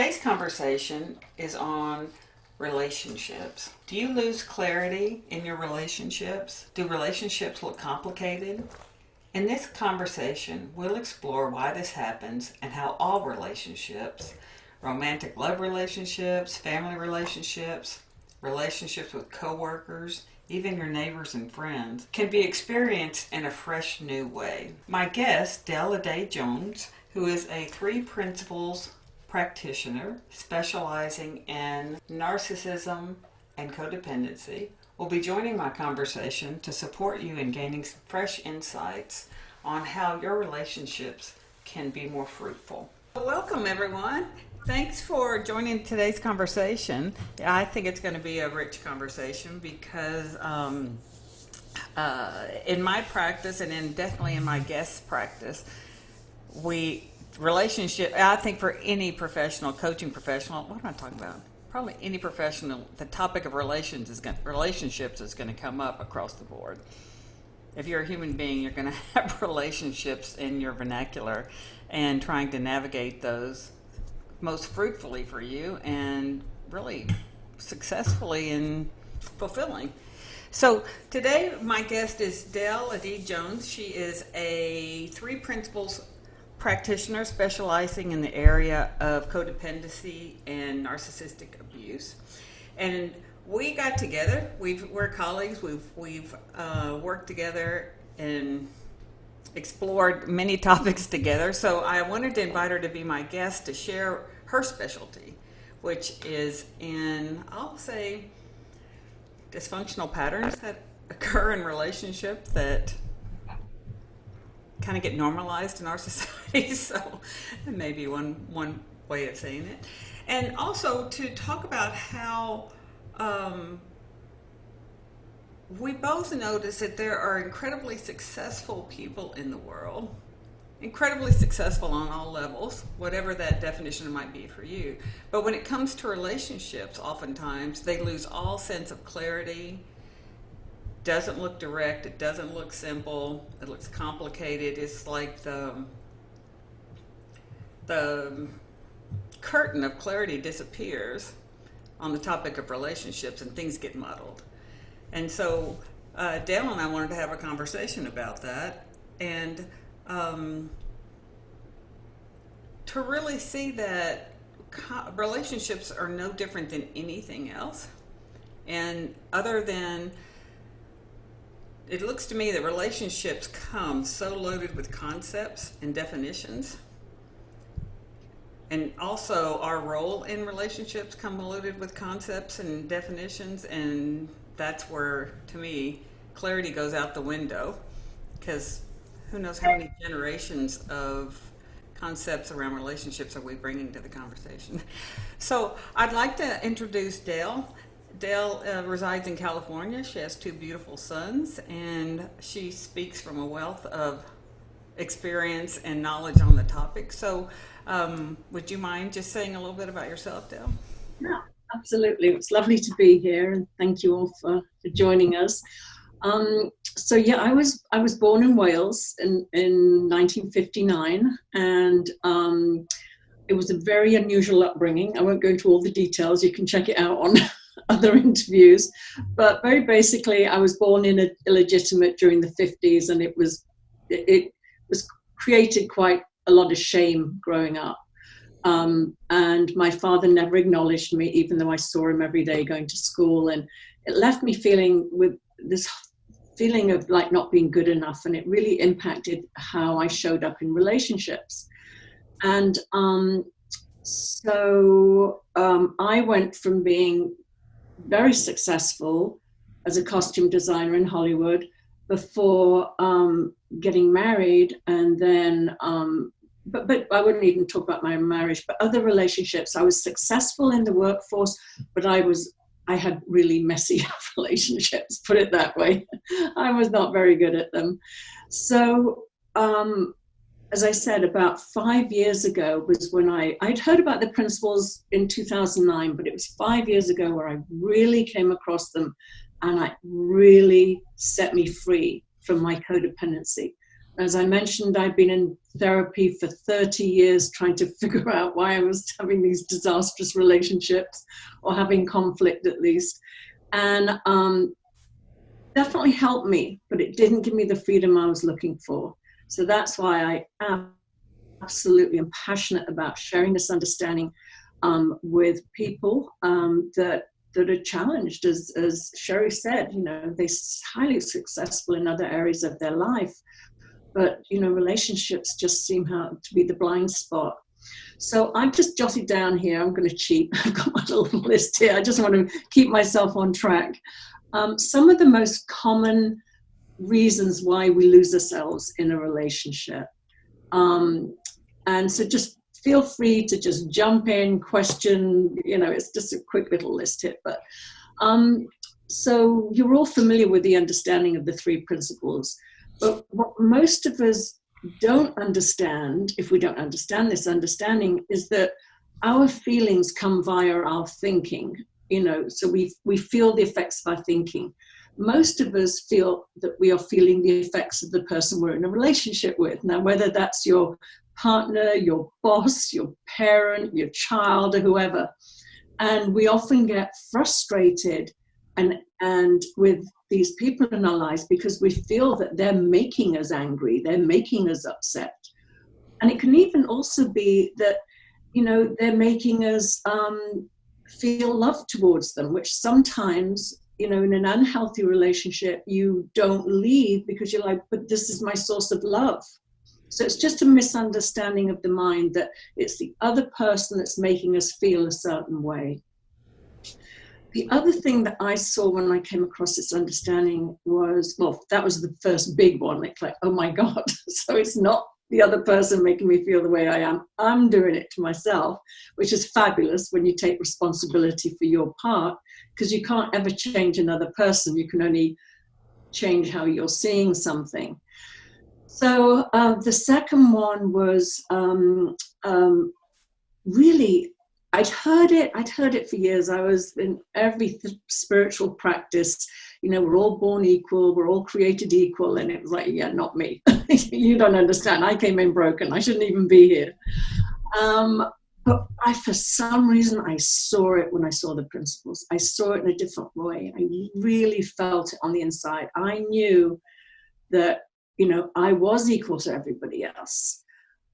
Today's conversation is on relationships. Do you lose clarity in your relationships? Do relationships look complicated? In this conversation, we'll explore why this happens and how all relationships, romantic love relationships, family relationships, relationships with coworkers, even your neighbors and friends, can be experienced in a fresh new way. My guest, Adey-Jones, who is a three principles practitioner specializing in narcissism and codependency, will be joining my conversation to support you in gaining some fresh insights on how your relationships can be more fruitful. Welcome, everyone. Thanks for joining today's conversation. I think it's going to be a rich conversation because in my practice and definitely in my guest practice, I think for any professional, coaching professional, what am I talking about? Probably any professional, the topic of relationships is going to come up across the board. If you're a human being, you're going to have relationships in your vernacular and trying to navigate those most fruitfully for you and really successfully and fulfilling. So today my guest is Adey-Jones. She is a three principles practitioner specializing in the area of codependency and narcissistic abuse. And we got together. We're colleagues. We've worked together and explored many topics together. So I wanted to invite her to be my guest to share her specialty, which is in, I'll say, dysfunctional patterns that occur in relationship that kind of get normalized in our society. So maybe one way of saying it. And also to talk about how we both notice that there are incredibly successful people in the world, incredibly successful on all levels, whatever that definition might be for you. But when it comes to relationships, oftentimes they lose all sense of clarity. Doesn't look direct, it doesn't look simple, it looks complicated. It's like the curtain of clarity disappears on the topic of relationships and things get muddled. And so Dale and I wanted to have a conversation about that and to really see that relationships are no different than anything else. And other than, it looks to me that relationships come so loaded with concepts and definitions. And also our role in relationships come loaded with concepts and definitions. And that's where, to me, clarity goes out the window. Because who knows how many generations of concepts around relationships are we bringing to the conversation. So I'd like to introduce Dale. Dale resides in California. She has two beautiful sons, and she speaks from a wealth of experience and knowledge on the topic. So would you mind just saying a little bit about yourself, Dale? Yeah, absolutely. It's lovely to be here, and thank you all for joining us. So yeah, I was born in Wales in 1959, and it was a very unusual upbringing. I won't go into all the details. You can check it out on other interviews, but very basically I was born in illegitimate during the 50s, and it was created quite a lot of shame growing up, and my father never acknowledged me, even though I saw him every day going to school, and it left me feeling with this feeling of like not being good enough, and it really impacted how I showed up in relationships. And I went from being very successful as a costume designer in Hollywood before getting married, and then but I wouldn't even talk about my marriage, but other relationships. I was successful in the workforce, but I had really messy relationships, put it that way. I was not very good at them. So as I said, about 5 years ago was when I'd heard about the principles in 2009, but it was 5 years ago where I really came across them, and it really set me free from my codependency. As I mentioned, I've been in therapy for 30 years trying to figure out why I was having these disastrous relationships, or having conflict at least. And definitely helped me, but it didn't give me the freedom I was looking for. So that's why I absolutely am passionate about sharing this understanding with people that are challenged. As Cherie said, they're highly successful in other areas of their life, but relationships just seem to be the blind spot. So I've just jotted down here, I'm going to cheat, I've got my little list here, I just want to keep myself on track. Some of the most common reasons why we lose ourselves in a relationship. And so just feel free to just jump in, question, it's just a quick little list here. But so you're all familiar with the understanding of the three principles. But what most of us don't understand, if we don't understand this understanding, is that our feelings come via our thinking. So we feel the effects of our thinking. Most of us feel that we are feeling the effects of the person we're in a relationship with. Now, whether that's your partner, your boss, your parent, your child, or whoever. And we often get frustrated and with these people in our lives because we feel that they're making us angry, they're making us upset. And it can even also be that, they're making us feel love towards them, which sometimes, in an unhealthy relationship, you don't leave because you're like, but this is my source of love. So it's just a misunderstanding of the mind that it's the other person that's making us feel a certain way. The other thing that I saw when I came across this understanding was, that was the first big one. It's like, oh my God. So it's not the other person making me feel the way I am. I'm doing it to myself, which is fabulous when you take responsibility for your part, because you can't ever change another person. You can only change how you're seeing something. So the second one was really, I'd heard it for years. I was in every spiritual practice, we're all born equal, we're all created equal. And it was like, yeah, not me. You don't understand. I came in broken. I shouldn't even be here. But for some reason, I saw it when I saw the principles. I saw it in a different way. I really felt it on the inside. I knew that, I was equal to everybody else.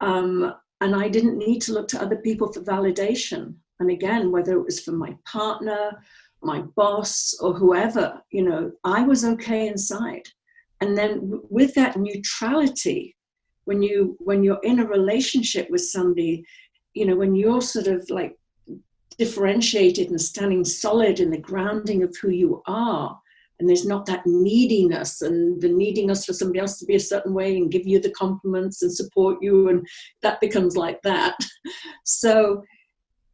And I didn't need to look to other people for validation. And again, whether it was from my partner, my boss, or whoever, I was okay inside. And then with that neutrality, when you're in a relationship with somebody, when you're sort of like differentiated and standing solid in the grounding of who you are, and there's not that neediness and the neediness for somebody else to be a certain way and give you the compliments and support you, and that becomes like that. So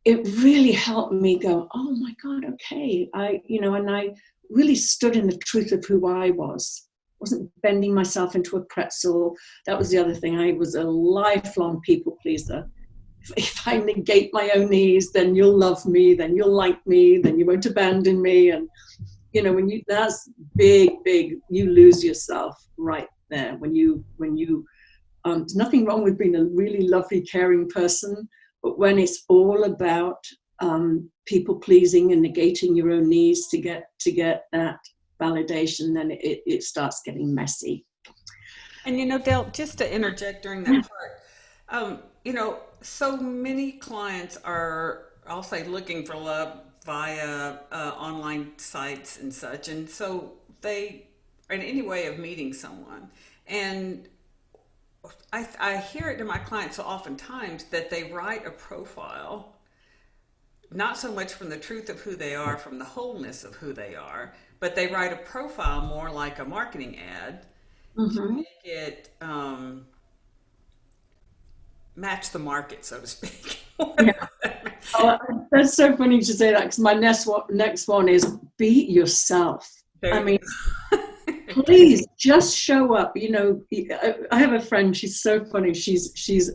it really helped me go, oh my God, okay. And I really stood in the truth of who I was. Wasn't bending myself into a pretzel. That was the other thing. I was a lifelong people pleaser. If I negate my own needs, then you'll love me, then you'll like me, then you won't abandon me. And that's big, you lose yourself right there. When you there's nothing wrong with being a really lovely, caring person, but when it's all about people pleasing and negating your own needs to get that validation, then it starts getting messy. And Del, just to interject during that part, so many clients are, I'll say, looking for love via online sites and such, and so they are in any way of meeting someone. And I hear it to my clients so oftentimes that they write a profile, not so much from the truth of who they are, from the wholeness of who they are, but they write a profile more like a marketing ad to make it match the market, so to speak. Yeah. Oh, that's so funny to say that, because my next one is be yourself. I mean, please just show up. I have a friend, she's so funny. She's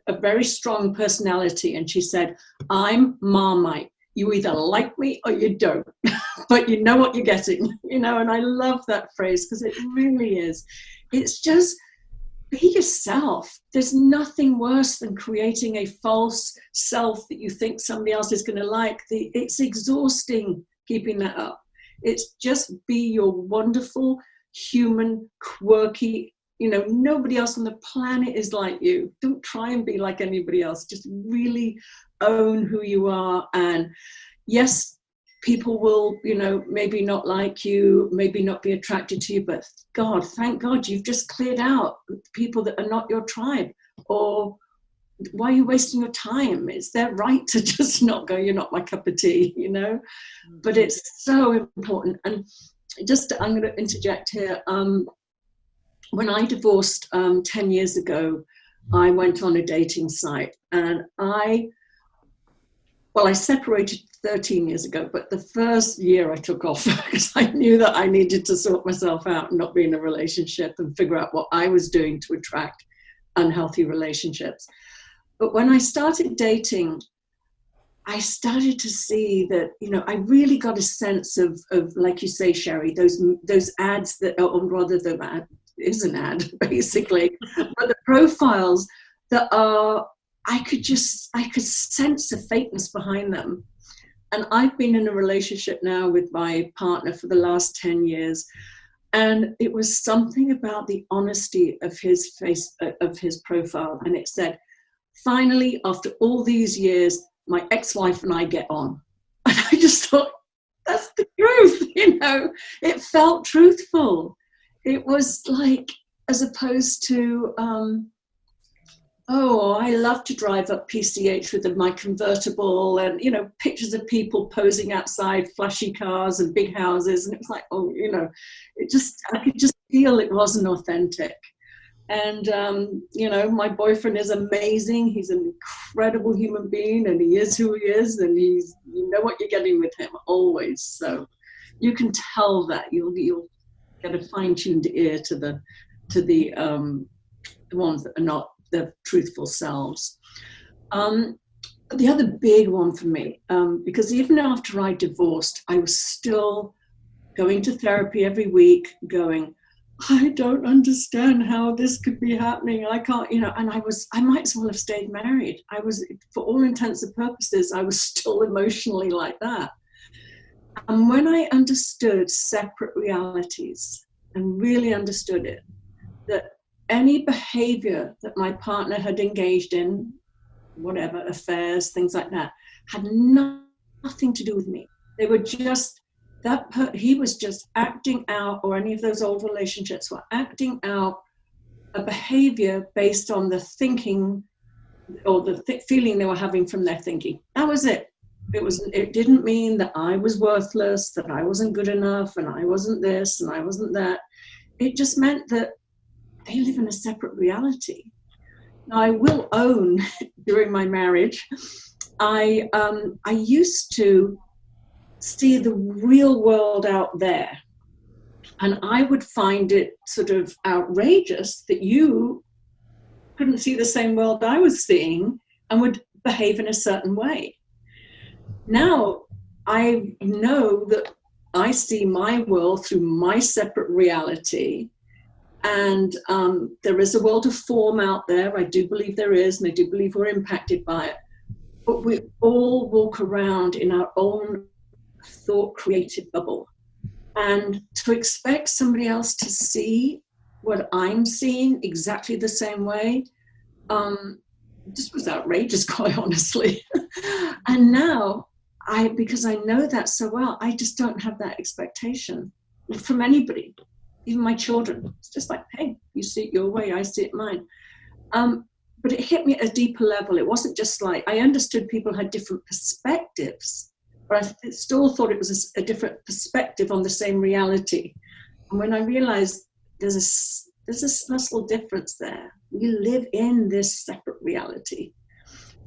a very strong personality, and she said, I'm Marmite. You either like me or you don't, but you know what you're getting, and I love that phrase because it really is. It's just be yourself. There's nothing worse than creating a false self that you think somebody else is going to like. It's exhausting keeping that up. It's just be your wonderful, human, quirky, nobody else on the planet is like you. Don't try and be like anybody else. Just really own who you are. And yes, people will, maybe not like you, maybe not be attracted to you, but God, thank God you've just cleared out people that are not your tribe. Or why are you wasting your time? It's their right to just not go, you're not my cup of tea, But it's so important. And I'm going to interject here. When I divorced 10 years ago, I went on a dating site, and I separated 13 years ago, but the first year I took off because I knew that I needed to sort myself out and not be in a relationship and figure out what I was doing to attract unhealthy relationships. But when I started dating, I started to see that, I really got a sense of like you say, Cherie, those ads that, or rather the ad is an ad, basically, but the profiles that are, I could sense the fakeness behind them. And I've been in a relationship now with my partner for the last 10 years. And it was something about the honesty of his profile. And it said, finally, after all these years, my ex-wife and I get on. And I just thought, that's the truth, It felt truthful. It was like, as opposed to, I love to drive up PCH with my convertible and, pictures of people posing outside flashy cars and big houses. And it was like, I could just feel it wasn't authentic. And, my boyfriend is amazing. He's an incredible human being, and he is who he is. And you know what you're getting with him always. So you can tell that you'll get a fine-tuned ear to the ones that are not their truthful selves. The other big one for me, because even after I divorced, I was still going to therapy every week, going, I don't understand how this could be happening. I can't, and I might as well have stayed married. I was, for all intents and purposes, I was still emotionally like that. And when I understood separate realities and really understood it, that any behavior that my partner had engaged in, whatever, affairs, things like that, had nothing to do with me. They were just, he was just acting out, or any of those old relationships were acting out a behavior based on the thinking or the feeling they were having from their thinking. That was it. It didn't mean that I was worthless, that I wasn't good enough, and I wasn't this, and I wasn't that. It just meant that they live in a separate reality. Now, I will own, during my marriage, I used to see the real world out there, and I would find it sort of outrageous that you couldn't see the same world I was seeing and would behave in a certain way. Now, I know that I see my world through my separate reality, and there is a world of form out there. I do believe there is, and I do believe we're impacted by it. But we all walk around in our own thought-created bubble. And to expect somebody else to see what I'm seeing exactly the same way, just was outrageous, quite honestly. And now, because I know that so well, I just don't have that expectation from anybody, even my children. It's just like, hey, you see it your way, I see it mine. But it hit me at a deeper level. It wasn't just like, I understood people had different perspectives, but I still thought it was a different perspective on the same reality. And when I realized there's a subtle difference there, we live in this separate reality.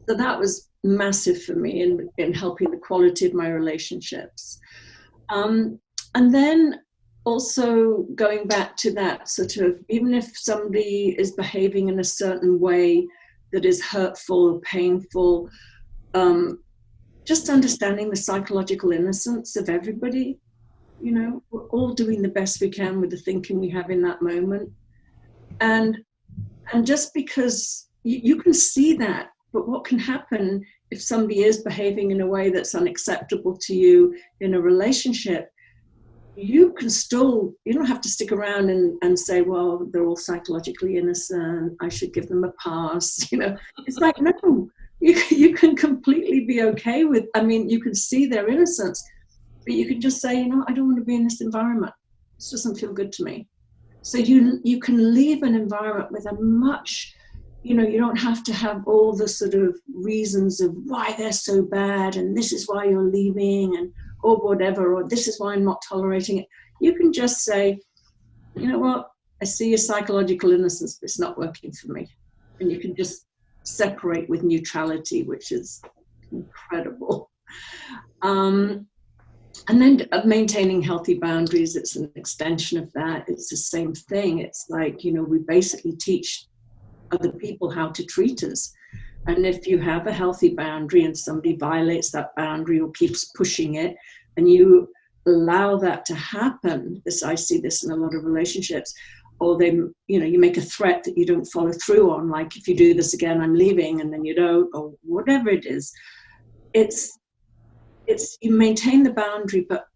So that was massive for me in helping the quality of my relationships. And then also going back to that sort of, even if somebody is behaving in a certain way that is hurtful or painful, just understanding the psychological innocence of everybody. We're all doing the best we can with the thinking we have in that moment. And And just because you can see that, but what can happen if somebody is behaving in a way that's unacceptable to you in a relationship, you don't have to stick around and say, well, they're all psychologically innocent, I should give them a pass. It's like, no, you can completely be okay with, you can see their innocence, but you can just say, I don't want to be in this environment. This doesn't feel good to me. So you can leave an environment with a much, you don't have to have all the sort of reasons of why they're so bad and this is why you're leaving and or whatever, or this is why I'm not tolerating it. You can just say, you know what, I see your psychological innocence, but it's not working for me. And you can just separate with neutrality, which is incredible. And then maintaining healthy boundaries, it's an extension of that. It's the same thing. It's like, we basically teach other people how to treat us. And if you have a healthy boundary and somebody violates that boundary or keeps pushing it, and you allow that to happen, I see this in a lot of relationships, or you make a threat that you don't follow through on, like, if you do this again, I'm leaving, and then you don't, or whatever it is. It's you maintain the boundary, but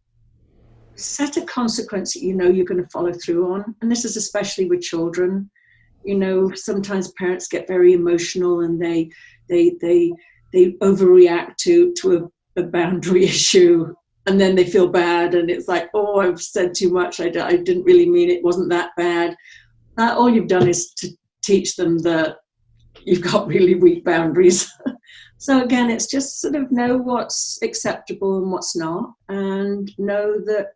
set a consequence that you're going to follow through on. And this is especially with children. Sometimes parents get very emotional and they overreact to a boundary issue, and then they feel bad, and it's like, oh, I've said too much. I didn't really mean it. It wasn't that bad. All you've done is to teach them that you've got really weak boundaries. So again, it's just sort of know what's acceptable and what's not, and know that.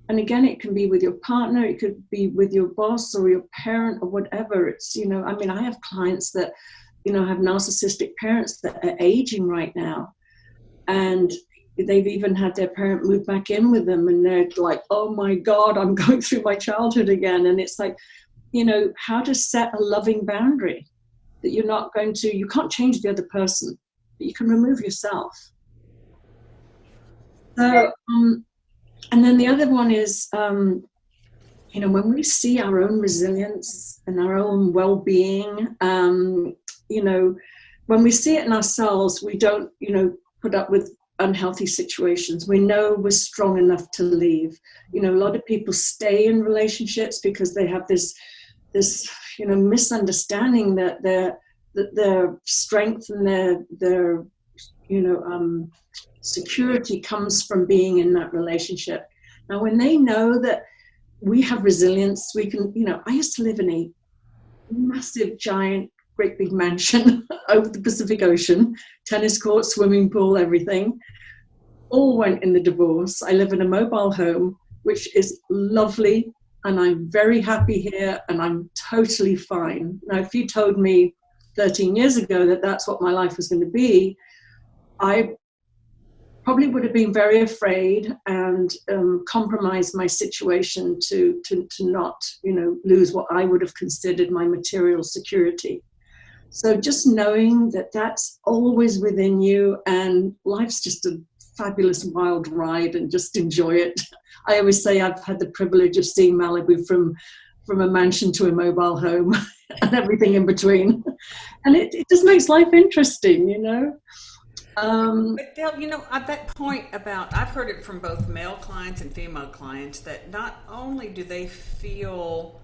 And again, it can be with your partner, it could be with your boss or your parent or whatever. It's, I have clients that, have narcissistic parents that are aging right now. And they've even had their parent move back in with them. And they're like, oh my God, I'm going through my childhood again. And it's like, how to set a loving boundary that you can't change the other person, but you can remove yourself. So, and then the other one is, when we see our own resilience and our own well-being, when we see it in ourselves, we don't, put up with unhealthy situations. We know we're strong enough to leave. A lot of people stay in relationships because they have this misunderstanding that their strength and their security comes from being in that relationship. Now, when they know that we have resilience, we can, I used to live in a massive, giant, great big mansion over the Pacific Ocean, tennis court, swimming pool, everything. All went in the divorce. I live in a mobile home, which is lovely, and I'm very happy here, and I'm totally fine. Now, if you told me 13 years ago that that's what my life was going to be, I probably would have been very afraid and compromised my situation to not, lose what I would have considered my material security. So just knowing that that's always within you, and life's just a fabulous wild ride, and just enjoy it. I always say I've had the privilege of seeing Malibu from a mansion to a mobile home and everything in between. And it just makes life interesting, But Dale, at that point I've heard it from both male clients and female clients that not only do they feel,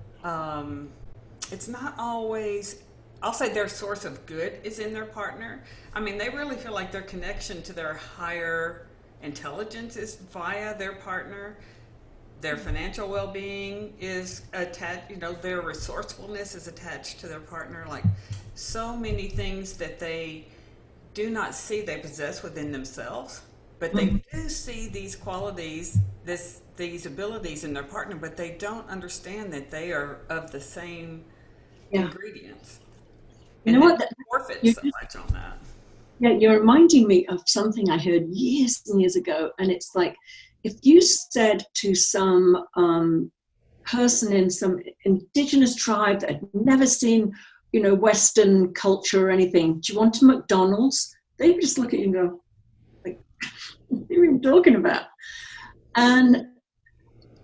it's not always, I'll say their source of good is in their partner. They really feel like their connection to their higher intelligence is via their partner. Their financial well-being is attached, their resourcefulness is attached to their partner. Like, so many things that they do not see they possess within themselves, but they do see these qualities, these abilities in their partner, but they don't understand that they are of the same ingredients. You know what? Forfeit so much on that. Yeah, you're reminding me of something I heard years and years ago, and it's like, if you said to some person in some indigenous tribe that had never seen, Western culture or anything, do you want a McDonald's? They just look at you and go, like, what are you talking about? And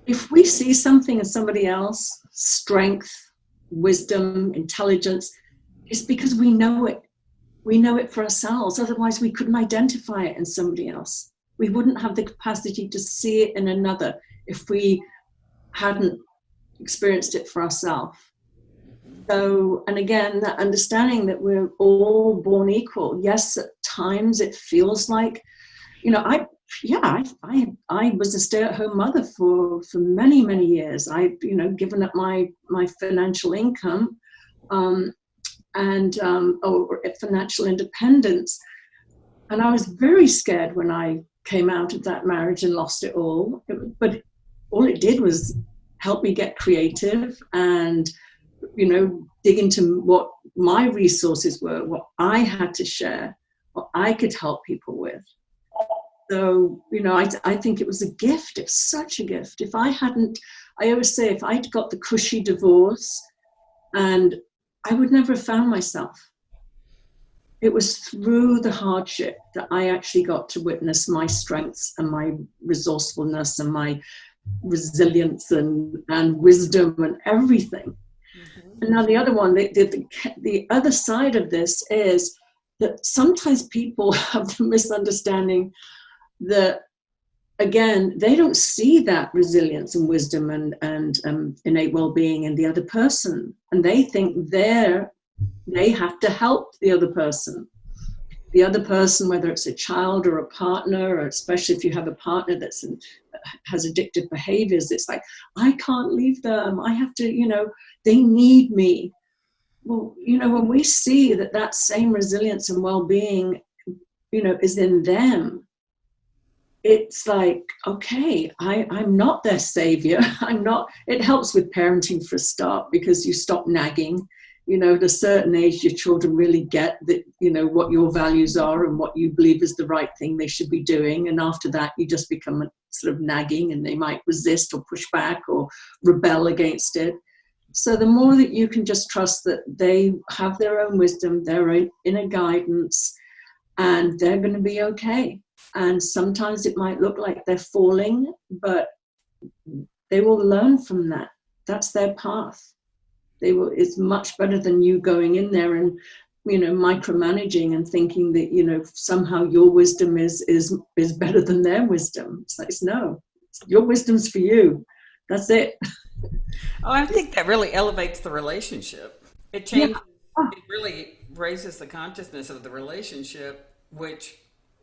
if we see something in somebody else, strength, wisdom, intelligence, is because we know it. We know it for ourselves. Otherwise, we couldn't identify it in somebody else. We wouldn't have the capacity to see it in another if we hadn't experienced it for ourselves. So, and again, that understanding that we're all born equal. Yes, at times it feels like, I was a stay-at-home mother for many years. I've given up my financial income or financial independence, and I was very scared when I came out of that marriage and lost it all. But all it did was help me get creative and dig into what my resources were, what I had to share, what I could help people with. So, I think it was a gift. It's such a gift. I always say, if I'd got the cushy divorce, and I would never have found myself. It was through the hardship that I actually got to witness my strengths and my resourcefulness and my resilience and wisdom and everything. Mm-hmm. And now the other one, the other side of this is that sometimes people have the misunderstanding that, again, they don't see that resilience and wisdom and innate well-being in the other person, and they think they have to help the other person. The other person, whether it's a child or a partner, or especially if you have a partner that has addictive behaviors, it's like, I can't leave them. I have to, they need me. Well, when we see that same resilience and well-being, is in them, it's like, okay, I'm not their savior. I'm not. It helps with parenting for a start, because you stop nagging. At a certain age, your children really get that, what your values are and what you believe is the right thing they should be doing. And after that, you just become sort of nagging, and they might resist or push back or rebel against it. So the more that you can just trust that they have their own wisdom, their own inner guidance, and they're going to be okay. And sometimes it might look like they're falling, but they will learn from that. That's their path. It's much better than you going in there and, micromanaging and thinking that, somehow your wisdom is better than their wisdom. It's like, no, your wisdom's for you. That's it. Oh, I think that really elevates the relationship. It changes, It really raises the consciousness of the relationship, which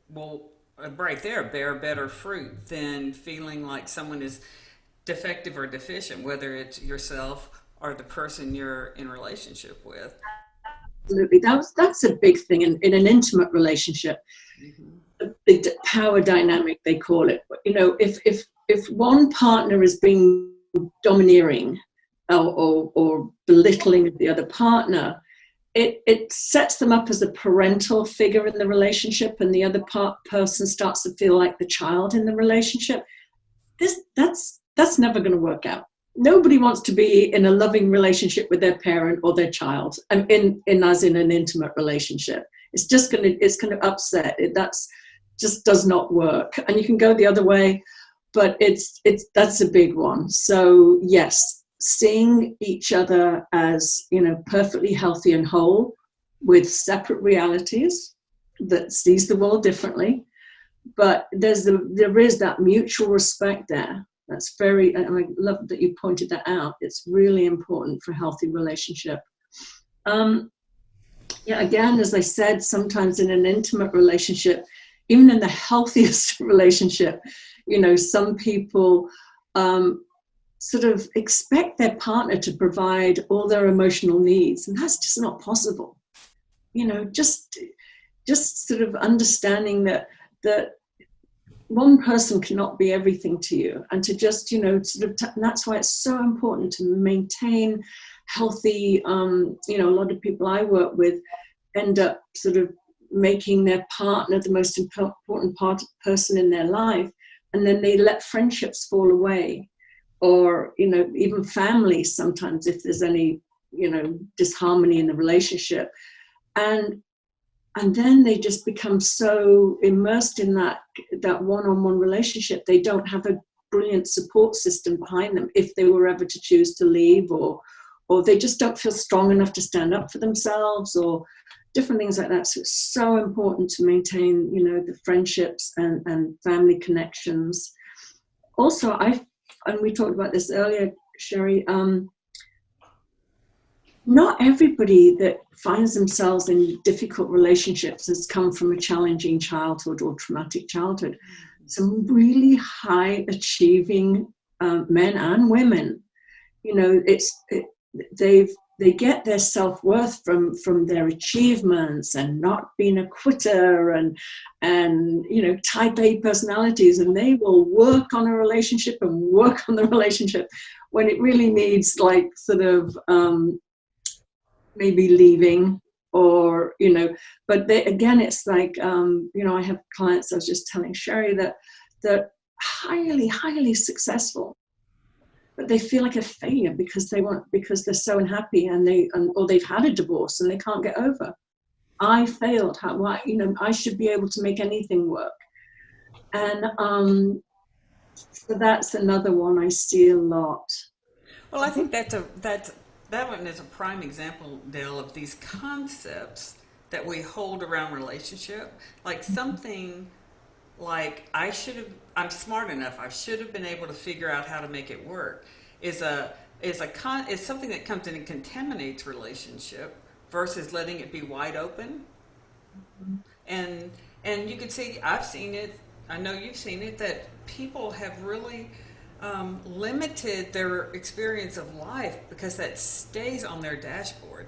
will right there bear better fruit than feeling like someone is defective or deficient, whether it's yourself or the person you're in relationship with. Absolutely. That's a big thing in an intimate relationship. Mm-hmm. A big power dynamic, they call it. If one partner is being domineering or belittling the other partner, it sets them up as a parental figure in the relationship, and the other person starts to feel like the child in the relationship. That's never going to work out. Nobody wants to be in a loving relationship with their parent or their child, and as in an intimate relationship. It's going to upset it. That's just does not work. And you can go the other way, but that's a big one. So yes, seeing each other as, perfectly healthy and whole with separate realities that sees the world differently, but there is that mutual respect there. That's and I love that you pointed that out. It's really important for a healthy relationship. Again, as I said, sometimes in an intimate relationship, even in the healthiest relationship, some people sort of expect their partner to provide all their emotional needs, and that's just not possible. Just sort of understanding that one person cannot be everything to you, and to just, and that's why it's so important to maintain healthy, a lot of people I work with end up sort of making their partner the most important person in their life, and then they let friendships fall away, or, even families sometimes, if there's any, disharmony in the relationship. And then they just become so immersed in that one-on-one relationship, they don't have a brilliant support system behind them if they were ever to choose to leave or or they just don't feel strong enough to stand up for themselves, or different things like that. So it's so important to maintain, you know, the friendships and family connections. Also, and we talked about this earlier, Cherie, not everybody that finds themselves in difficult relationships has come from a challenging childhood or traumatic childhood. Some really high achieving men and women, you know, they get their self-worth from their achievements and not being a quitter and you know, type A personalities, and they will work on a relationship and work on the relationship when it really needs, like, sort of maybe leaving, or, you know, but again, it's like, you know, I have clients, I was just telling Cherie, that highly successful, but they feel like a failure because they're so unhappy, or they've had a divorce and they can't get over. I failed. Why? You know, I should be able to make anything work. And so that's another one I see a lot. Well, I think that one is a prime example, Dale, of these concepts that we hold around relationship, like something like I'm smart enough, I should have been able to figure out how to make it work, is something that comes in and contaminates relationship versus letting it be wide open. And you can see, I've seen it, I know you've seen it, that people have really limited their experience of life because that stays on their dashboard.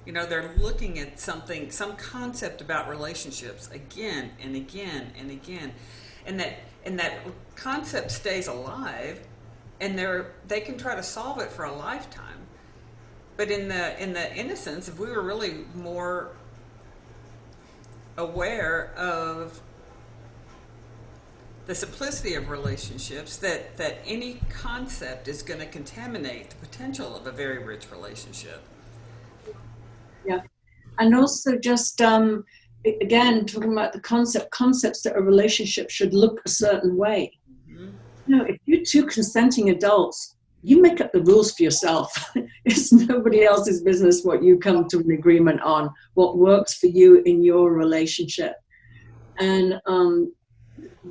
You know, they're looking at some concept about relationships again and again and again, and that concept stays alive, and they can try to solve it for a lifetime. But in the innocence, if we were really more aware of the simplicity of relationships, that any concept is going to contaminate the potential of a very rich relationship. Yeah. And also just, again, talking about the concepts that a relationship should look a certain way. Mm-hmm. You know, if you're two consenting adults, you make up the rules for yourself. It's nobody else's business what you come to an agreement on, what works for you in your relationship. And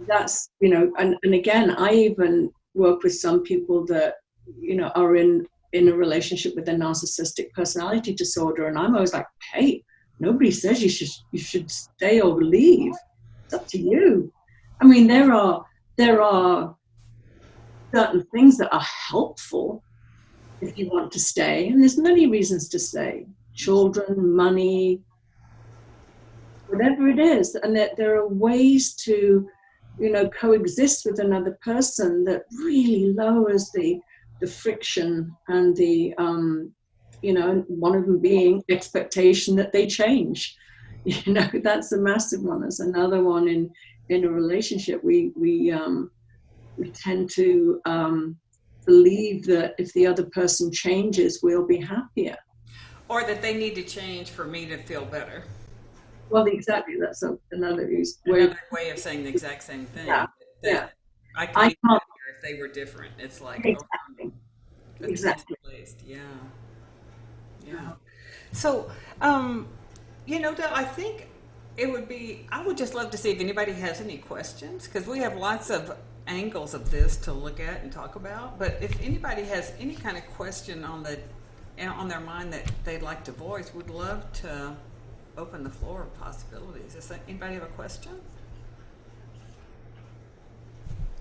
that's, you know, and again, I even work with some people that, you know, are in a relationship with a narcissistic personality disorder, and I'm always like, hey, nobody says you should stay or leave. It's up to you. I mean, there are certain things that are helpful if you want to stay, and there's many reasons to stay. Children, money, whatever it is, and that there are ways to, you know, coexist with another person that really lowers the friction and the, you know, one of them being expectation that they change. You know, that's a massive one. There's another one in a relationship. We tend to believe that if the other person changes, we'll be happier. Or that they need to change for me to feel better. Well, exactly. That's another way of saying the exact same thing. Yeah. Yeah. I could be happier if they were different. It's like, exactly. Exactly. Yeah. Yeah. So, you know, I think I would just love to see if anybody has any questions, because we have lots of angles of this to look at and talk about. But if anybody has any kind of question on their mind that they'd like to voice, we'd love to open the floor of possibilities. Does anybody have a question?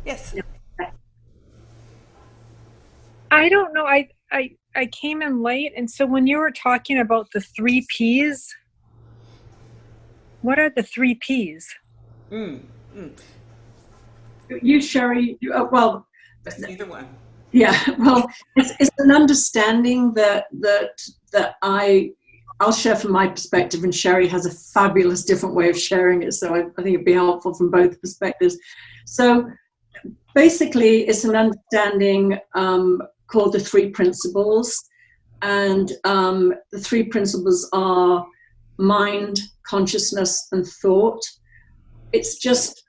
Yes. I don't know. I came in late, and so when you were talking about the 3 Ps, what are the 3 Ps? You, Cherie, well, either one. Yeah, well, it's an understanding that I'll share from my perspective, and Cherie has a fabulous different way of sharing it, so I think it'd be helpful from both perspectives. So basically, it's an understanding called the 3 principles, and the 3 principles are mind, consciousness, and thought. It's just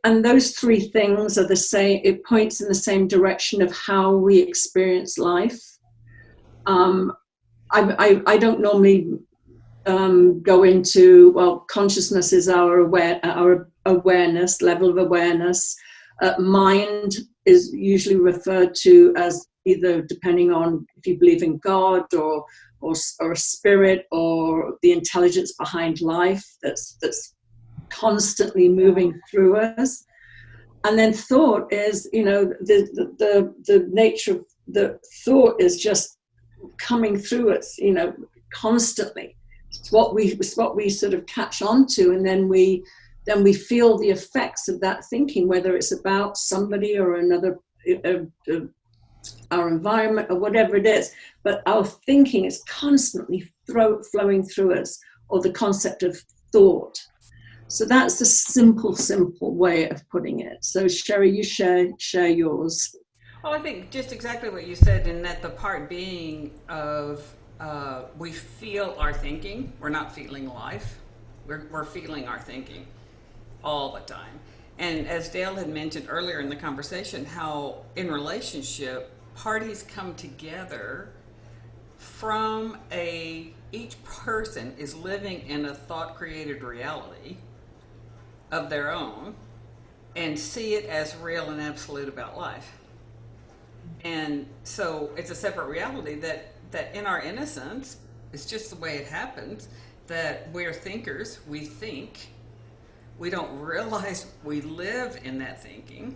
and those 3 things are the same. It points in the same direction of how we experience life. I don't normally go into, well, consciousness is our awareness, level of awareness. Mind is usually referred to as either, depending on if you believe in God or a spirit or the intelligence behind life that's constantly moving through us. And then thought is, the nature of the thought is just coming through us, constantly. It's what we sort of catch on to, and then we feel the effects of that thinking, whether it's about somebody or another, our environment or whatever it is. But our thinking is constantly flowing through us, or the concept of thought. So that's the simple way of putting it. So Cherie, you share yours. Well, I think just exactly what you said, in that the part being of we feel our thinking. We're not feeling life. We're feeling our thinking all the time. And as Dale had mentioned earlier in the conversation, how in relationship, parties come together from each person is living in a thought-created reality of their own and see it as real and absolute about life. And so it's a separate reality that in our innocence, it's just the way it happens, that we're thinkers, we think, we don't realize we live in that thinking.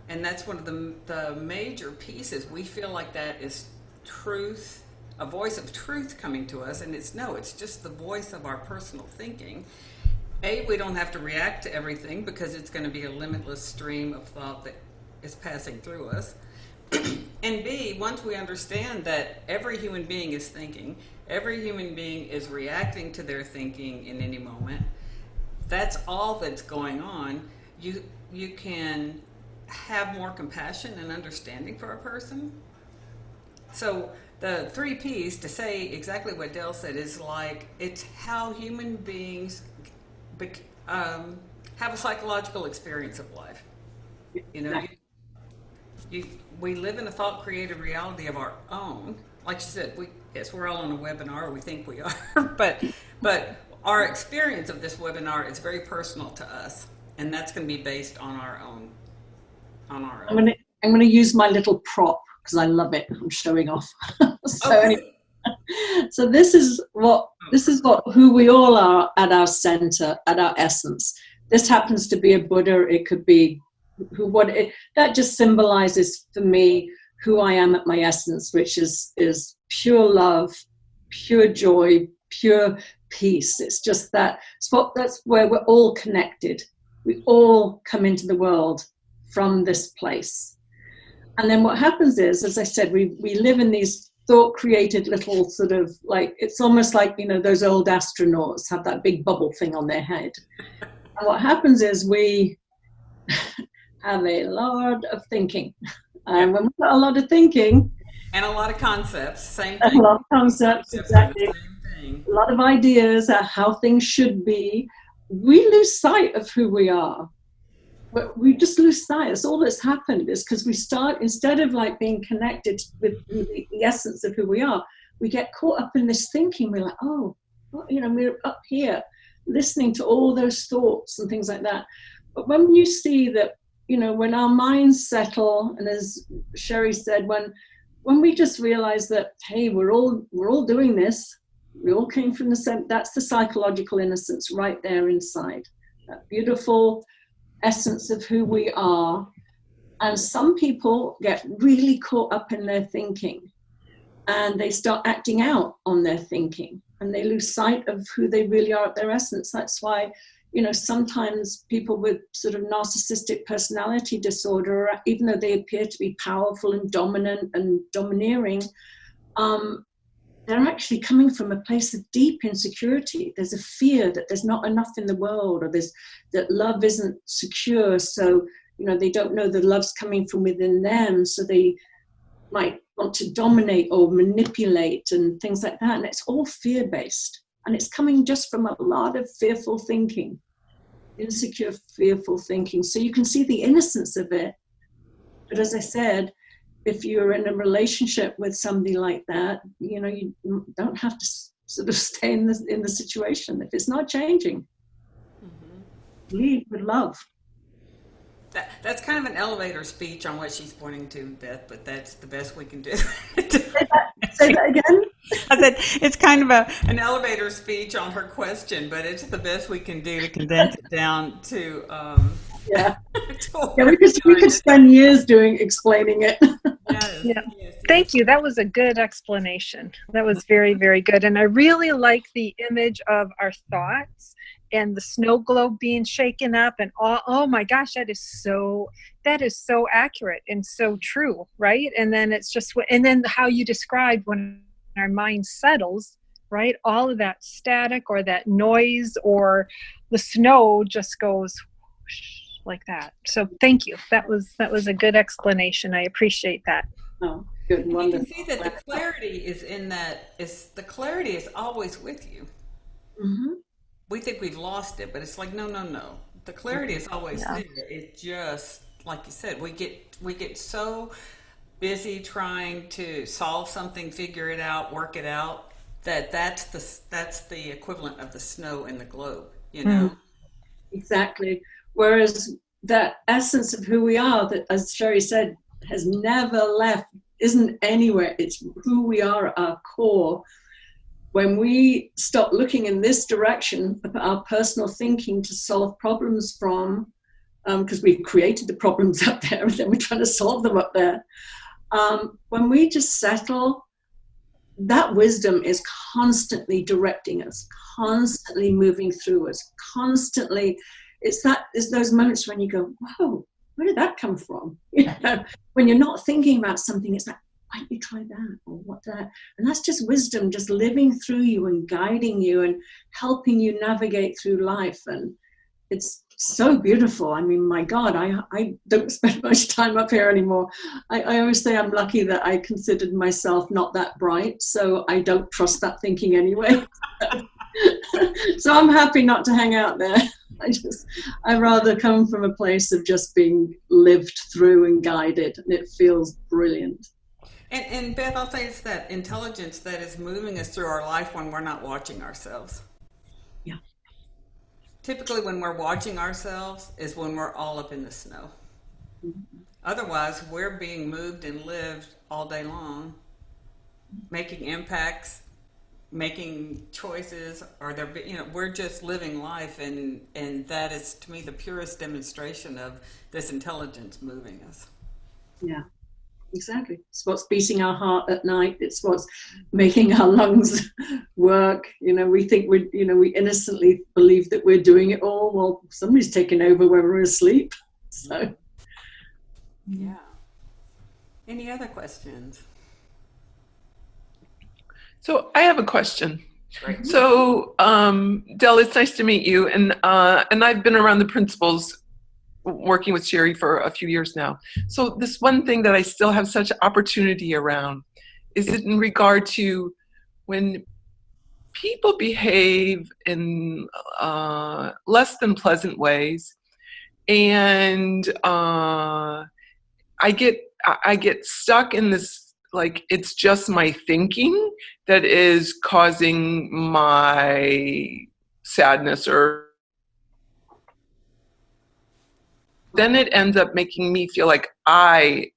And that's one of the major pieces. We feel like that is truth, a voice of truth coming to us, and it's just the voice of our personal thinking. We don't have to react to everything because it's going to be a limitless stream of thought that is passing through us. And B, once we understand that every human being is thinking, every human being is reacting to their thinking in any moment, that's all that's going on, you can have more compassion and understanding for a person. So the 3 Ps, to say exactly what Dale said, is like, it's how human beings have a psychological experience of life. We live in a thought-created reality of our own. Like you said, we're all on a webinar, or we think we are, but our experience of this webinar is very personal to us, and that's going to be based on our own. I'm going to use my little prop because I love it. I'm showing off. Anyway, so this is who we all are at our center, at our essence. This happens to be a Buddha. It could be that just symbolizes for me who I am at my essence, which is pure love, pure joy, pure peace. It's just that's where we're all connected. We all come into the world from this place. And then what happens is, as I said, we live in these thought-created little sort of, like, it's almost like, those old astronauts have that big bubble thing on their head. And what happens is we have a lot of thinking. And when we've got a lot of thinking... And a lot of concepts, same thing. A lot of concepts, exactly. A lot of ideas of how things should be. We lose sight of who we are. But we just lose sight. That's all that's happened, is because we start, instead of like being connected with the essence of who we are, we get caught up in this thinking. We're like, we're up here listening to all those thoughts and things like that. But when you see that, when our minds settle, and as Cherie said, when we just realize that, hey, we're all doing this, we all came from the same, that's the psychological innocence right there inside, that beautiful essence of who we are. And some people get really caught up in their thinking, and they start acting out on their thinking, and they lose sight of who they really are at their essence. That's why, sometimes people with sort of narcissistic personality disorder, even though they appear to be powerful and dominant and domineering, they're actually coming from a place of deep insecurity. There's a fear that there's not enough in the world, or that love isn't secure. So, they don't know the love's coming from within them. So they might want to dominate or manipulate and things like that. And it's all fear-based. And it's coming just from a lot of fearful thinking, insecure, fearful thinking. So you can see the innocence of it. But as I said, if you're in a relationship with somebody like that, you don't have to sort of stay in the situation if it's not changing. Lead with love. That's kind of an elevator speech on what she's pointing to, Beth, but that's the best we can do. Say that again. I said it's kind of an elevator speech on her question, but it's the best we can do to condense it down to Yeah. to Yeah, we could spend years explaining it. Yes, Yeah. yes, Thank you. That was a good explanation. That was very, very good. And I really like the image of our thoughts and the snow globe being shaken up and oh my gosh, that is so accurate and so true, right? And then it's just, and then how you described when our mind settles, right? All of that static or that noise or the snow just goes whoosh, like that. So thank you. That was a good explanation. I appreciate that. Oh, good. And Wonderful. you can see that the clarity is in that. The clarity is always with you. Mm-hmm. We think we've lost it, but it's like no. The clarity is always there. It's just like you said. We get so busy trying to solve something, figure it out, work it out. That's the equivalent of the snow in the globe. Exactly. Whereas that essence of who we are, that, as Cherie said, has never left, isn't anywhere. It's who we are at our core. When we stop looking in this direction of our personal thinking to solve problems from, because we've created the problems up there and then we're trying to solve them up there. When we just settle, that wisdom is constantly directing us, constantly moving through us, constantly. It's those moments when you go, whoa, where did that come from? When you're not thinking about something, it's like, why don't you try that or what that? And that's just wisdom, just living through you and guiding you and helping you navigate through life. And it's so beautiful. I mean, my God, I don't spend much time up here anymore. I always say I'm lucky that I considered myself not that bright, so I don't trust that thinking anyway. So I'm happy not to hang out there. I rather come from a place of just being lived through and guided, and it feels brilliant. And Beth, I'll say it's that intelligence that is moving us through our life when we're not watching ourselves. Yeah. Typically when we're watching ourselves is when we're all up in the snow. Mm-hmm. Otherwise, we're being moved and lived all day long, making impacts, making choices, or we're just living life, and that is, to me, the purest demonstration of this intelligence moving us. Yeah. Exactly. It's what's beating our heart at night. It's what's making our lungs work. We think we innocently believe that we're doing it all. Well, somebody's taking over when we're asleep. So, yeah. Any other questions? So I have a question. Right. So, Del, it's nice to meet you. And I've been around the principals working with Cherie for a few years now. So this one thing that I still have such opportunity around is in regard to when people behave in less than pleasant ways, and I get stuck in this, like, it's just my thinking that is causing my sadness, or then it ends up making me feel like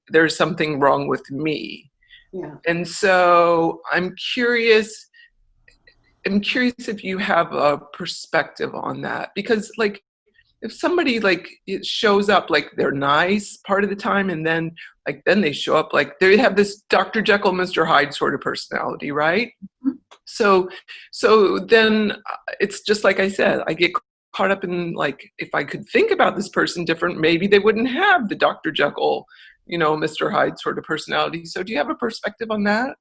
there's something wrong with me. yeah. And so I'm curious if you have a perspective on that, because like if somebody like it shows up like they're nice part of the time, and then they show up like they have this Dr. Jekyll, Mr. Hyde sort of personality, right? Mm-hmm. So then it's just like I said, I get caught up in, like, if I could think about this person different, maybe they wouldn't have the Dr. Jekyll, Mr. Hyde sort of personality. So do you have a perspective on that?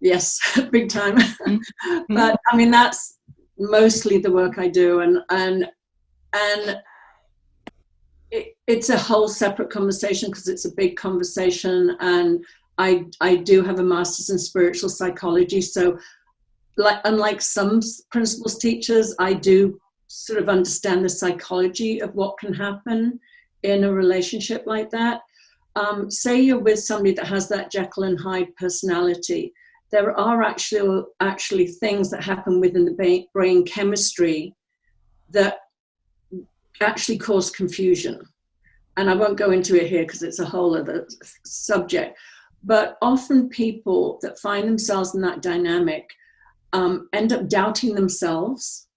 Yes, big time. Mm-hmm. But I mean, that's mostly the work I do, and it's a whole separate conversation because it's a big conversation, and I do have a master's in spiritual psychology. So unlike some principals teachers, I do sort of understand the psychology of what can happen in a relationship like that. say you're with somebody that has that Jekyll and Hyde personality, there are actually things that happen within the brain chemistry that actually cause confusion. And I won't go into it here because it's a whole other subject. But often people that find themselves in that dynamic end up doubting themselves.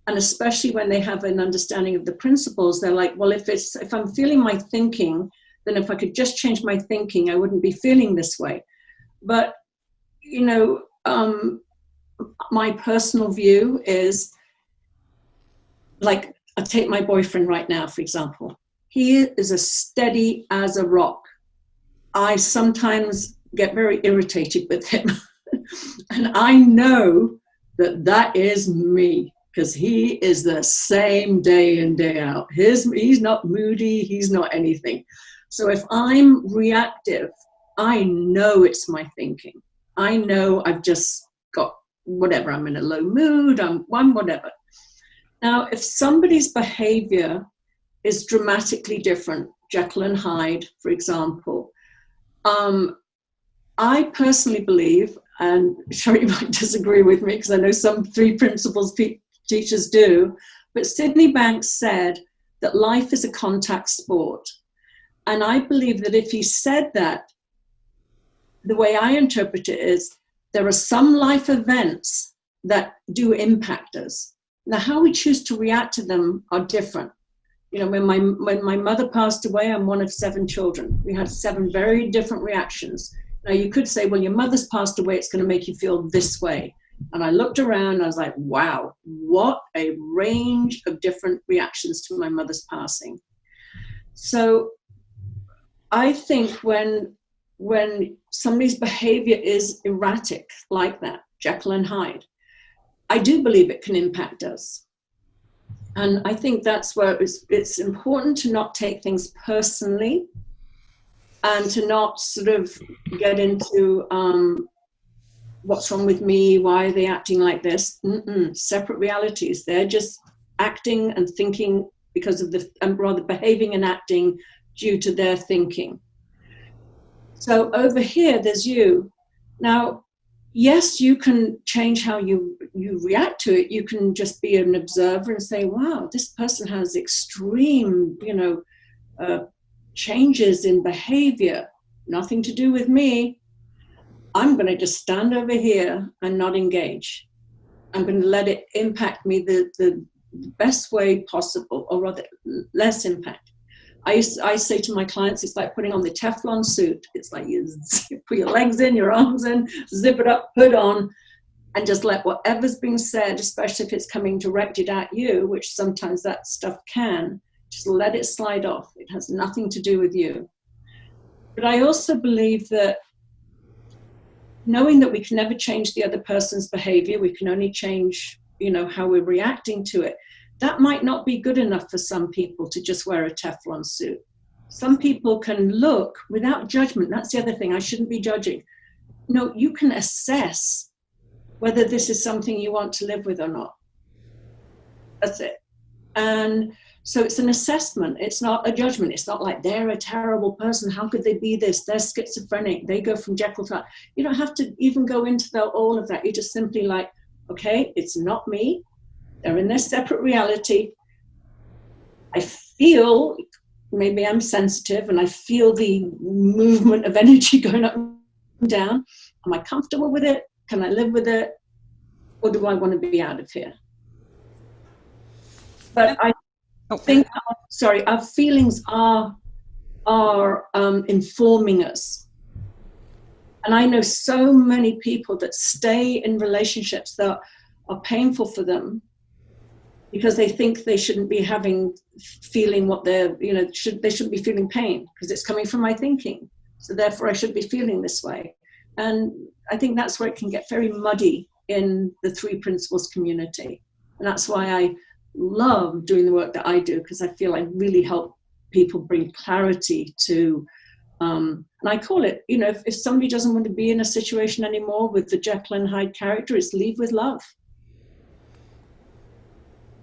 And especially when they have an understanding of the principles, they're like, well, if I'm feeling my thinking, then if I could just change my thinking, I wouldn't be feeling this way. But, you know, my personal view is, like, I'll take my boyfriend right now, for example. He is as steady as a rock. I sometimes get very irritated with him. And I know that that is me, because he is the same day in, day out. He's not moody, he's not anything. So if I'm reactive, I know it's my thinking. I know I've just got whatever, I'm in a low mood, I'm whatever. Now, if somebody's behavior is dramatically different, Jekyll and Hyde, for example, I personally believe, and Cherie might disagree with me because I know some three principles teachers do, but Sydney Banks said that life is a contact sport. And I believe that if he said that, the way I interpret it is, there are some life events that do impact us. Now, how we choose to react to them are different. You know, when my mother passed away, I'm one of 7 children. We had 7 very different reactions. Now, you could say, well, your mother's passed away, it's going to make you feel this way. And I looked around, and I was like, wow, what a range of different reactions to my mother's passing. So I think when somebody's behavior is erratic like that, Jekyll and Hyde, I do believe it can impact us. And I think that's where it's important to not take things personally and to not sort of get into what's wrong with me, why are they acting like this? Separate realities. They're just acting and thinking because of and rather behaving and acting due to their thinking. So over here, there's you. Now, yes, you can change how you react to it. You can just be an observer and say, wow, this person has extreme, changes in behavior, nothing to do with me. I'm going to just stand over here and not engage. I'm going to let it impact me the best way possible, or rather less impact. I say to my clients, it's like putting on the Teflon suit. It's like you put your legs in, your arms in, zip it up, put on, and just let whatever's being said, especially if it's coming directed at you, which sometimes that stuff can, just let it slide off. It has nothing to do with you. But I also believe that knowing that we can never change the other person's behavior, we can only change, how we're reacting to it. That might not be good enough for some people to just wear a Teflon suit. Some people can look without judgment. That's the other thing. I shouldn't be judging. No, you can assess whether this is something you want to live with or not. That's it. And so it's an assessment. It's not a judgment. It's not like they're a terrible person. How could they be this? They're schizophrenic. They go from Jekyll to Hyde. You don't have to even go into all of that. You just simply like, okay, it's not me. They're in their separate reality. I feel, maybe I'm sensitive, and I feel the movement of energy going up and down. Am I comfortable with it? Can I live with it? Or do I want to be out of here? But I think, our feelings are informing us. And I know so many people that stay in relationships that are painful for them, because they think they shouldn't be feeling what they're, they shouldn't be feeling pain because it's coming from my thinking. So therefore I should be feeling this way. And I think that's where it can get very muddy in the 3 principles community. And that's why I love doing the work that I do, because I feel I really help people bring clarity to, and I call it, if somebody doesn't want to be in a situation anymore with the Jekyll and Hyde character, it's leave with love.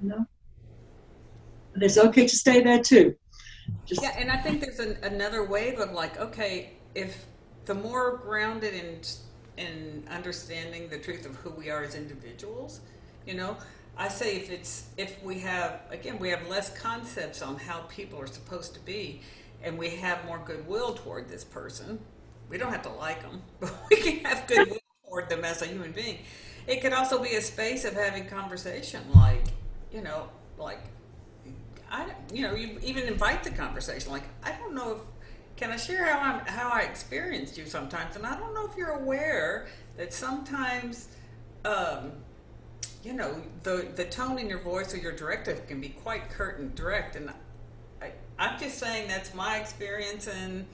But it's okay to stay there too. Just, Yeah, and I think there's another wave of like, okay, if the more grounded in understanding the truth of who we are as individuals, you know, I say if we have, again, we have less concepts on how people are supposed to be, and we have more goodwill toward this person. We don't have to like them, but we can have goodwill toward them as a human being. It could also be a space of having conversation, like, you know, like you even invite the conversation. Like, I don't know if can I share how I experienced you sometimes, and I don't know if you're aware that sometimes, the tone in your voice or your directive can be quite curt and direct, and I'm just saying that's my experience, and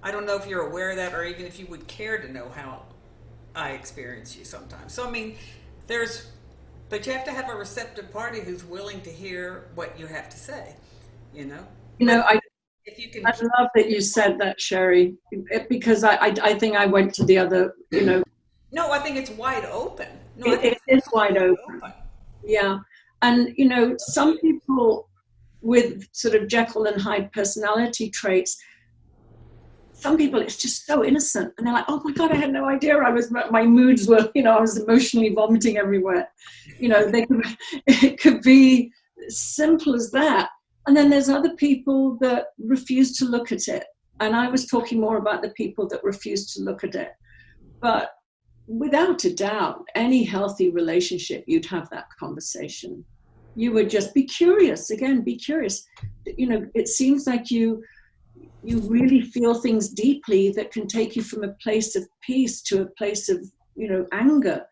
I don't know if you're aware of that, or even if you would care to know how I experience you sometimes. So I mean, but you have to have a receptive party who's willing to hear what you have to say, you know? If you can. I love that you said that, Cherie, because I think I went to the other, No, I think it's wide open. No, I think it is wide open. Yeah. And, some people with sort of Jekyll and Hyde personality traits, some people, it's just so innocent. And they're like, oh my God, I had no idea my moods were, I was emotionally vomiting everywhere. It could be simple as that. And then there's other people that refuse to look at it. And I was talking more about the people that refuse to look at it. But without a doubt, any healthy relationship, you'd have that conversation. You would just be curious. Again, be curious. It seems like you really feel things deeply that can take you from a place of peace to a place of, anger.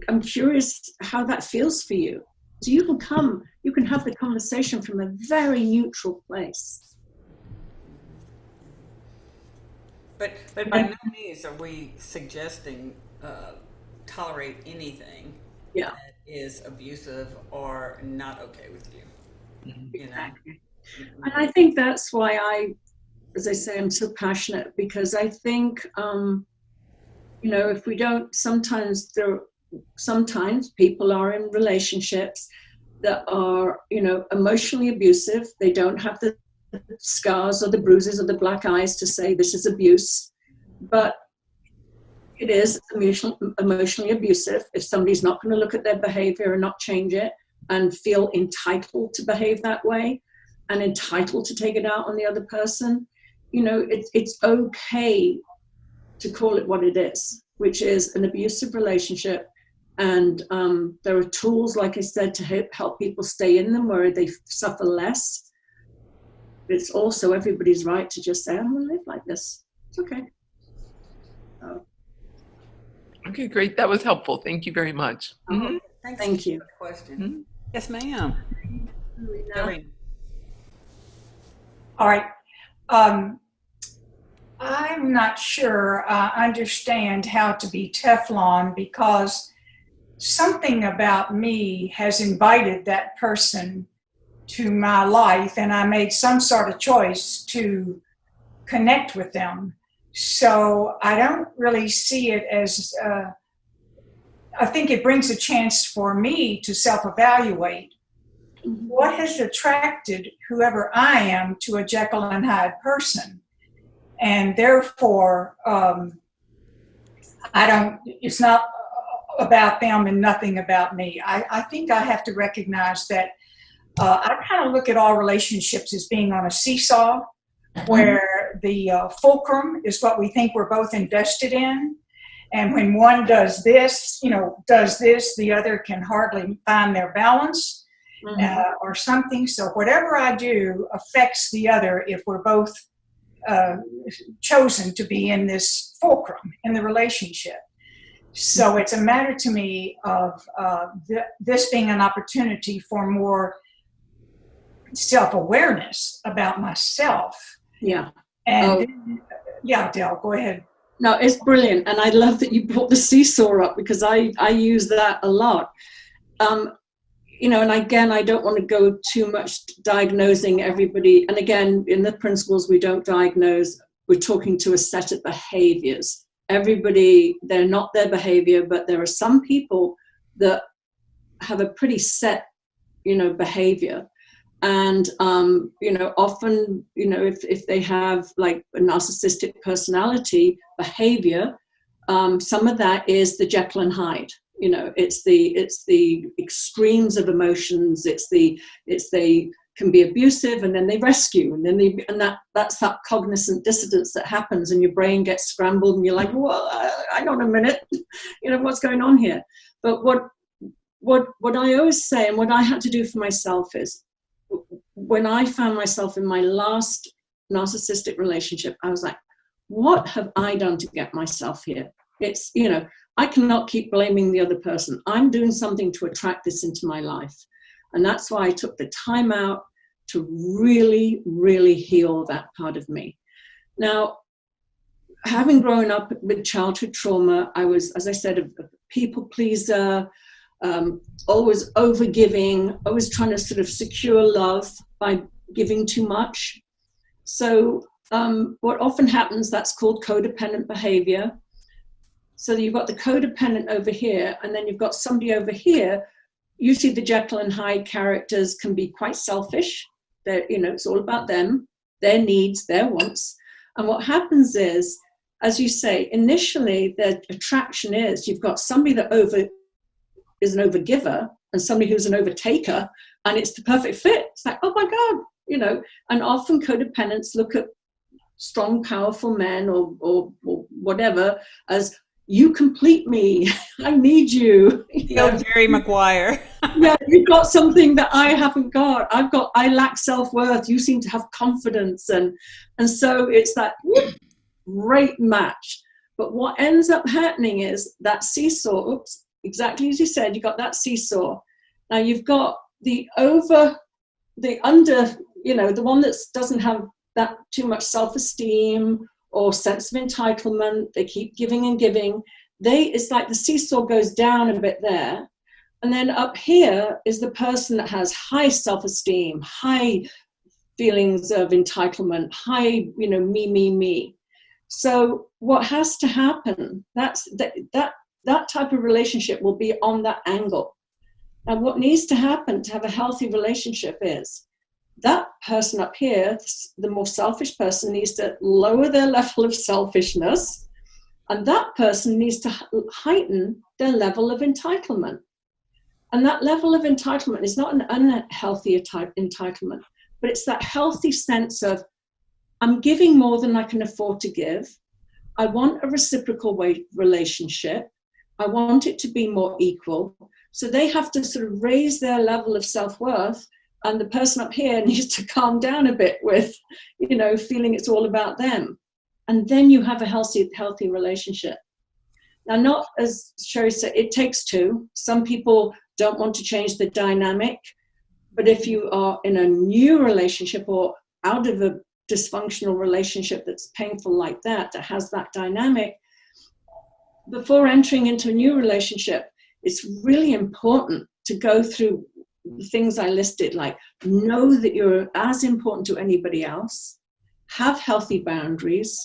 I'm curious how that feels for you. So you can have the conversation from a very neutral place. But by no means are we suggesting tolerate anything that is abusive or not okay with you. Exactly. And I think that's why as I say, I'm so passionate, because I think, if we don't, sometimes people are in relationships that are, emotionally abusive. They don't have the scars or the bruises or the black eyes to say this is abuse, but it is emotionally abusive if somebody's not going to look at their behavior and not change it and feel entitled to behave that way and entitled to take it out on the other person. It's okay to call it what it is, which is an abusive relationship. And there are tools, like I said, to help people stay in them where they suffer less. But it's also everybody's right to just say, I'm going to live like this. It's okay. Okay, great. That was helpful. Thank you very much. Mm-hmm. Thank you. For the question. Mm-hmm. Yes, ma'am. All right. I'm not sure I understand how to be Teflon, because something about me has invited that person to my life, and I made some sort of choice to connect with them. So I don't really see it as, I think it brings a chance for me to self-evaluate. What has attracted whoever I am to a Jekyll and Hyde person? And therefore, it's not about them and nothing about me. I think I have to recognize that I kind of look at all relationships as being on a seesaw, where the fulcrum is what we think we're both invested in. And when one does this, the other can hardly find their balance. Or something. So whatever I do affects the other if we're both chosen to be in this fulcrum in the relationship. So it's a matter to me of this being an opportunity for more self-awareness about myself. Yeah. And Del, go ahead. No, it's brilliant. And I love that you brought the seesaw up, because I use that a lot. And again, I don't want to go too much diagnosing everybody. And again, in the principles, we don't diagnose. We're talking to a set of behaviors. Everybody, they're not their behavior, but there are some people that have a pretty set, behavior. And, often, if they have like a narcissistic personality behavior, some of that is the Jekyll and Hyde. It's the extremes of emotions. They can be abusive, and then they rescue, and then that's that cognizant dissonance that happens, and your brain gets scrambled, and you're like, well, hang on a minute, what's going on here? But what I always say, and what I had to do for myself is, when I found myself in my last narcissistic relationship, I was like, what have I done to get myself here? It's, I cannot keep blaming the other person. I'm doing something to attract this into my life. And that's why I took the time out to really, really heal that part of me. Now, having grown up with childhood trauma, I was, as I said, a people pleaser, always overgiving, always trying to sort of secure love by giving too much. So what often happens, that's called codependent behavior. So you've got the codependent over here, and then you've got somebody over here. Usually the Jekyll and Hyde characters can be quite selfish. They're, it's all about them, their needs, their wants. And what happens is, as you say, initially the attraction is you've got somebody that is an overgiver and somebody who's an overtaker, and it's the perfect fit. It's like, oh my God, and often codependents look at strong, powerful men or whatever as, you complete me, I need you. Jerry Maguire. Yeah, you've got something that I haven't got. I lack self-worth. You seem to have confidence. And so it's that great match. But what ends up happening is that seesaw, exactly as you said, you got that seesaw. Now you've got the under, the one that doesn't have that too much self-esteem or sense of entitlement. They keep giving and giving. It's like the seesaw goes down a bit there. And then up here is the person that has high self-esteem, high feelings of entitlement, high, me. So what has to happen, that type of relationship will be on that angle. And what needs to happen to have a healthy relationship is that person up here, the more selfish person, needs to lower their level of selfishness, and that person needs to heighten their level of entitlement. And that level of entitlement is not an unhealthy type entitlement, but it's that healthy sense of, I'm giving more than I can afford to give. I want a reciprocal relationship. I want it to be more equal. So they have to sort of raise their level of self-worth, and the person up here needs to calm down a bit with, feeling it's all about them. And then you have a healthy relationship. Now, not as Cherie said, it takes two. Some people don't want to change the dynamic, but if you are in a new relationship or out of a dysfunctional relationship that's painful like that has that dynamic, before entering into a new relationship, it's really important to go through the things I listed, like know that you're as important to anybody else, have healthy boundaries,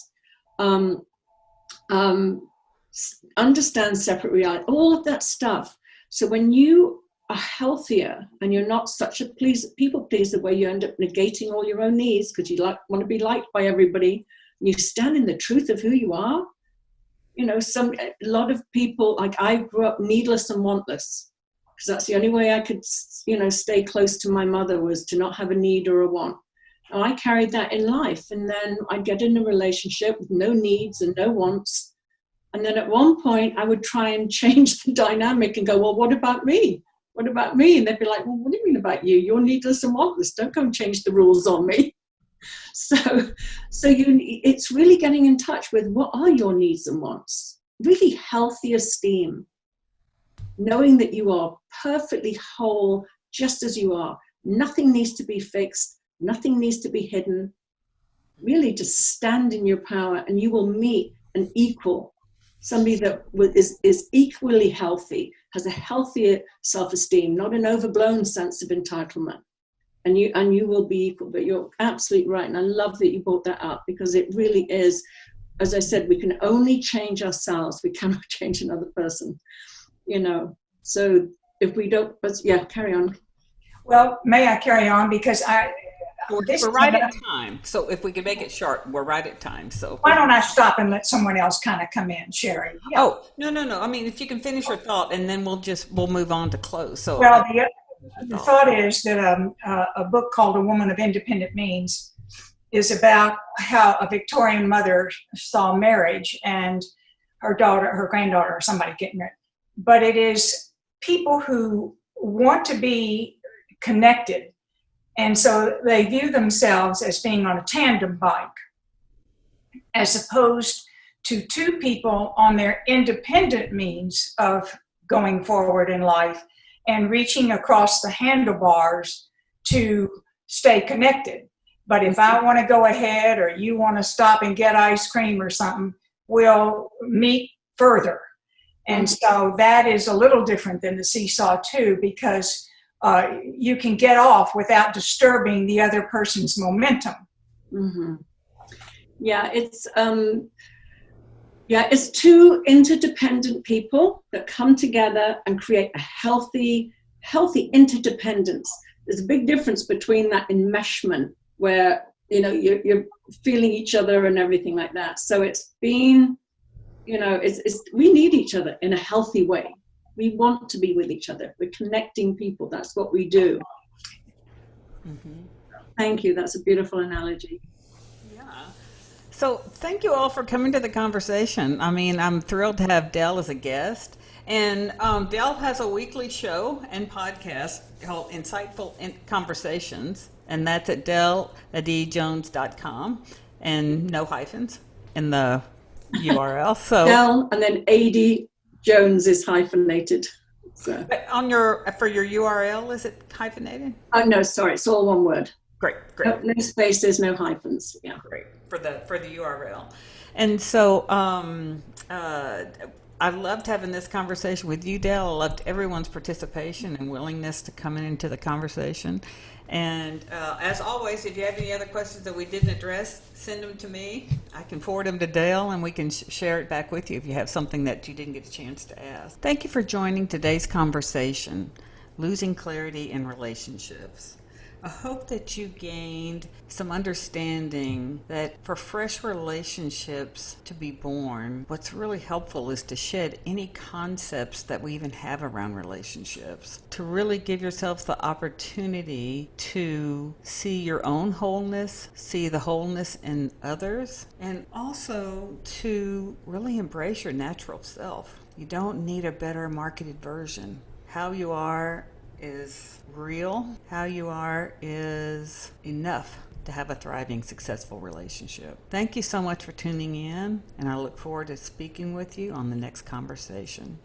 understand separate reality, all of that stuff. So when you are healthier and you're not such a people pleaser where you end up negating all your own needs because you want to be liked by everybody, and you stand in the truth of who you are. A lot of people, like I grew up needless and wantless, because that's the only way I could, stay close to my mother, was to not have a need or a want. And I carried that in life, and then I'd get in a relationship with no needs and no wants. And then at one point I would try and change the dynamic and go, well, what about me? What about me? And they'd be like, well, what do you mean about you? You're needless and wantless. Don't go and change the rules on me. So it's really getting in touch with what are your needs and wants. Really healthy esteem. Knowing that you are perfectly whole just as you are. Nothing needs to be fixed. Nothing needs to be hidden. Really just stand in your power, and you will meet an equal, somebody that is equally healthy, has a healthier self-esteem, not an overblown sense of entitlement. And you will be equal. But you're absolutely right. And I love that you brought that up, because it really is, as I said, we can only change ourselves. We cannot change another person, So if we don't, but yeah, carry on. Well, may I carry on? Because We're right at time. So if we can make it short, we're right at time. So why don't I stop and let someone else kind of come in, Cherie? Yeah. Oh, no. I mean, if you can finish your thought, and then we'll move on to close. So Well, the thought is that a book called A Woman of Independent Means is about how a Victorian mother saw marriage and her granddaughter, or somebody getting married. But it is people who want to be connected. And so they view themselves as being on a tandem bike, as opposed to two people on their independent means of going forward in life and reaching across the handlebars to stay connected. But if I want to go ahead or you want to stop and get ice cream or something, we'll meet further. And so that is a little different than the seesaw too, because you can get off without disturbing the other person's momentum. Mm-hmm. Yeah, it's two interdependent people that come together and create a healthy interdependence. There's a big difference between that enmeshment where, you know, you're feeling each other and everything like that. So it's been, you know, we need each other in a healthy way. We want to be with each other. We're connecting people. That's what we do. Mm-hmm. Thank you. That's a beautiful analogy. So thank you all for coming to the conversation. I mean, I'm thrilled to have Dell as a guest. And Dell has a weekly show and podcast called Insightful Conversations. And that's at Adey-Jones.com. And no hyphens in the URL. So Dell and then Adey-Jones is hyphenated. So. But for your URL, is it hyphenated? Oh, no, sorry. It's all one word. Great. No spaces, no hyphens. Yeah. Great for the URL. And so I loved having this conversation with you, Dale. I loved everyone's participation and willingness to come into the conversation. And as always, if you have any other questions that we didn't address, send them to me. I can forward them to Dale, and we can share it back with you if you have something that you didn't get a chance to ask. Thank you for joining today's conversation, Losing Clarity in Relationships. I hope that you gained some understanding that for fresh relationships to be born, what's really helpful is to shed any concepts that we even have around relationships, to really give yourself the opportunity to see your own wholeness, see the wholeness in others, and also to really embrace your natural self. You don't need a better marketed version. How you are is real. How you are is enough to have a thriving, successful relationship. Thank you so much for tuning in, and I look forward to speaking with you on the next conversation.